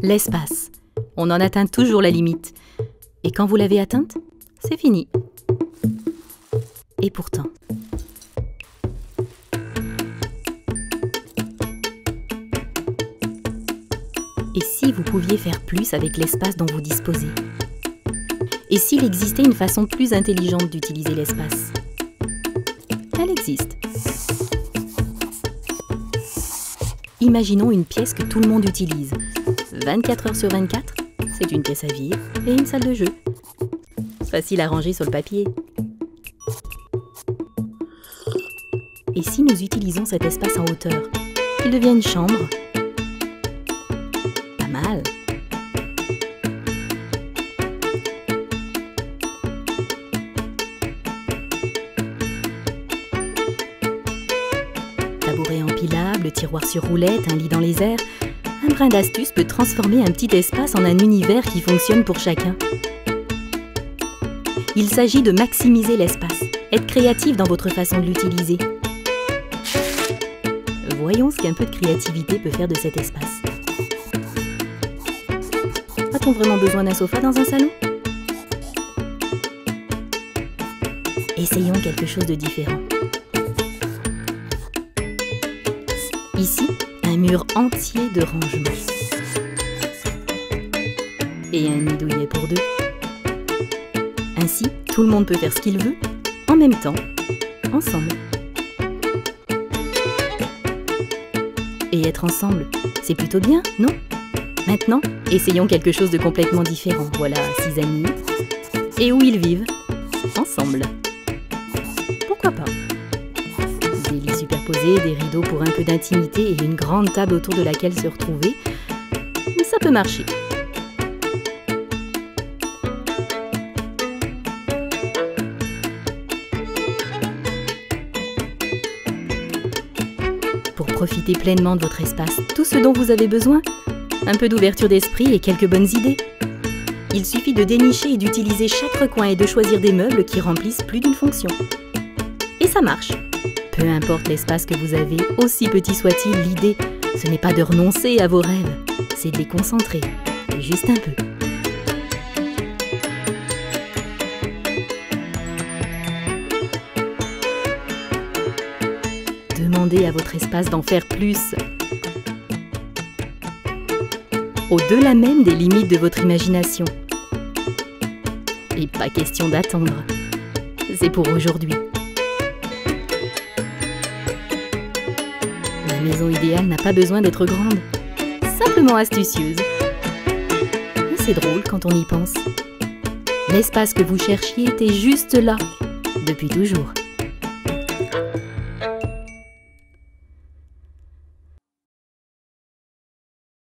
L'espace. On en atteint toujours la limite. Et quand vous l'avez atteinte, c'est fini. Et pourtant... Et si vous pouviez faire plus avec l'espace dont vous disposez? Et s'il existait une façon plus intelligente d'utiliser l'espace? Elle existe. Imaginons une pièce que tout le monde utilise. 24 heures sur 24, c'est une pièce à vivre et une salle de jeu. Facile à ranger sur le papier. Et si nous utilisons cet espace en hauteur? Il devient une chambre. Pas mal. Tabouret empilable, tiroir sur roulette, un lit dans les airs. Un brin d'astuce peut transformer un petit espace en un univers qui fonctionne pour chacun. Il s'agit de maximiser l'espace, être créatif dans votre façon de l'utiliser. Voyons ce qu'un peu de créativité peut faire de cet espace. A-t-on vraiment besoin d'un sofa dans un salon? Essayons quelque chose de différent. Ici, un mur entier de rangement. Et un nid douillet pour deux. Ainsi, tout le monde peut faire ce qu'il veut, en même temps, ensemble. Et être ensemble, c'est plutôt bien, non? Maintenant, essayons quelque chose de complètement différent. Voilà 6 amis. Et où ils vivent? Ensemble. Pourquoi pas? Des lits superposés, des rideaux pour un peu d'intimité et une grande table autour de laquelle se retrouver. Ça peut marcher. Pour profiter pleinement de votre espace, tout ce dont vous avez besoin, un peu d'ouverture d'esprit et quelques bonnes idées. Il suffit de dénicher et d'utiliser chaque recoin et de choisir des meubles qui remplissent plus d'une fonction. Et ça marche. Peu importe l'espace que vous avez, aussi petit soit-il, l'idée, ce n'est pas de renoncer à vos rêves, c'est de les concentrer, juste un peu. Demandez à votre espace d'en faire plus. Au-delà même des limites de votre imagination. Et pas question d'attendre. C'est pour aujourd'hui. La maison idéale n'a pas besoin d'être grande, simplement astucieuse. Et c'est drôle quand on y pense. L'espace que vous cherchiez était juste là, depuis toujours.